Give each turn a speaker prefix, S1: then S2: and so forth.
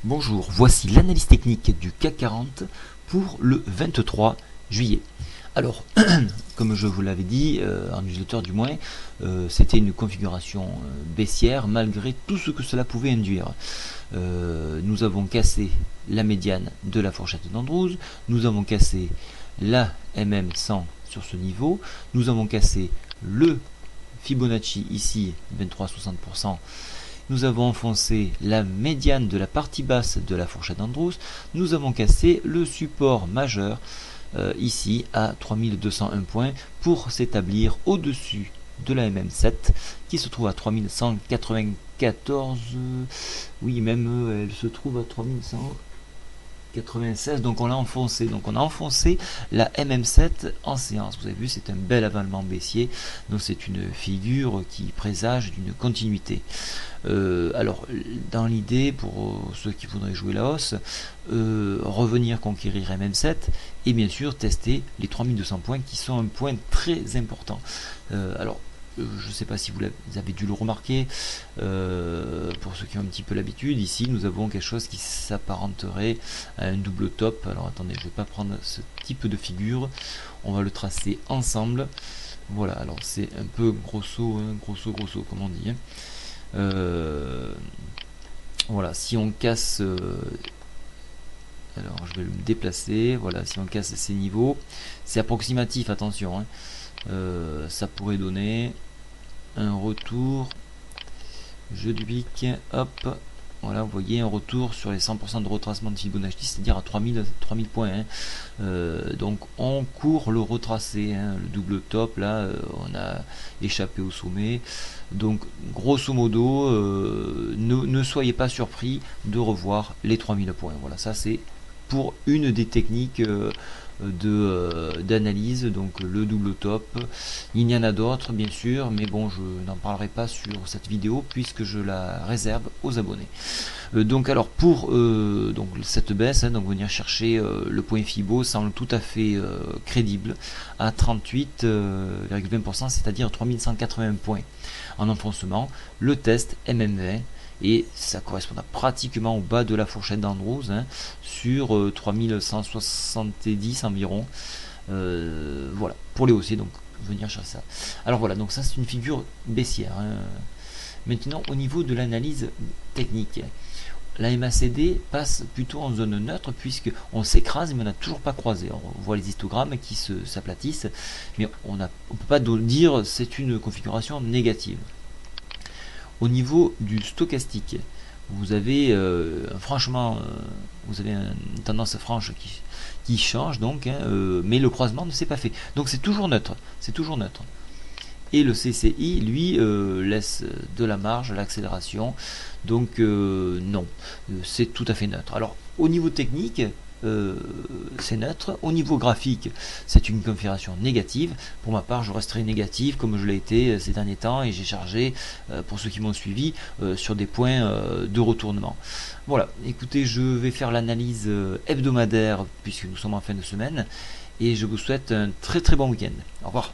S1: Bonjour, voici l'analyse technique du CAC 40 pour le 23 juillet. Alors, comme je vous l'avais dit, en newsletter du moins, c'était une configuration baissière malgré tout ce que cela pouvait induire. Nous avons cassé la médiane de la fourchette d'Andrews, nous avons cassé la MM100 sur ce niveau, nous avons cassé le Fibonacci ici, 23,60%. Nous avons enfoncé la médiane de la partie basse de la fourchette d'Andrews, nous avons cassé le support majeur ici à 3201 points pour s'établir au-dessus de la MM7 qui se trouve à 3194, oui même elle se trouve à 3196, donc on l'a enfoncé, donc on a enfoncé la MM7 en séance. Vous avez vu, c'est un bel avalement baissier, donc c'est une figure qui présage d'une continuité. Alors dans l'idée, pour ceux qui voudraient jouer la hausse, revenir conquérir MM7 et bien sûr tester les 3200 points qui sont un point très important. Alors je ne sais pas si vous avez dû le remarquer, pour ceux qui ont un petit peu l'habitude, ici nous avons quelque chose qui s'apparenterait à un double top. Alors attendez, je ne vais pas prendre ce type de figure, on va le tracer ensemble. Voilà, alors c'est un peu grosso, hein, grosso comme on dit, hein. Voilà, si on casse, alors je vais le déplacer, voilà, si on casse ces niveaux, c'est approximatif, attention, hein. Ça pourrait donner un retour, je duplique, hop, voilà, vous voyez un retour sur les 100% de retracement de Fibonacci, c'est-à-dire à 3000 points, hein. Donc on court le retracé, hein, le double top, là, on a échappé au sommet. Donc grosso modo, ne soyez pas surpris de revoir les 3000 points. Voilà, ça c'est pour une des techniques d'analyse, donc le double top. Il y en a d'autres bien sûr, mais bon, je n'en parlerai pas sur cette vidéo puisque je la réserve aux abonnés. Donc alors pour donc cette baisse, hein, donc venir chercher le point Fibo semble tout à fait crédible à 38,20%, c'est-à-dire 3180 points en enfoncement. Le test MM20 et ça correspond pratiquement au bas de la fourchette d'Andrews, hein, sur 3170 environ. Voilà, pour les haussiers, donc venir chercher ça. Alors voilà, donc ça c'est une figure baissière, hein. Maintenant au niveau de l'analyse technique, la MACD passe plutôt en zone neutre puisque on s'écrase mais on n'a toujours pas croisé. On voit les histogrammes qui s'aplatissent, mais on ne peut pas dire c'est une configuration négative. Au niveau du stochastique, vous avez franchement, vous avez une tendance franche qui change donc, hein, mais le croisement ne s'est pas fait. Donc c'est toujours neutre, c'est toujours neutre. Et le CCI, lui, laisse de la marge à l'accélération. Donc non, c'est tout à fait neutre. Alors au niveau technique, c'est neutre. Au niveau graphique, c'est une configuration négative. Pour ma part, je resterai négatif comme je l'ai été ces derniers temps et j'ai chargé, pour ceux qui m'ont suivi, sur des points de retournement. Voilà, écoutez, je vais faire l'analyse hebdomadaire puisque nous sommes en fin de semaine et je vous souhaite un très très bon week-end. Au revoir.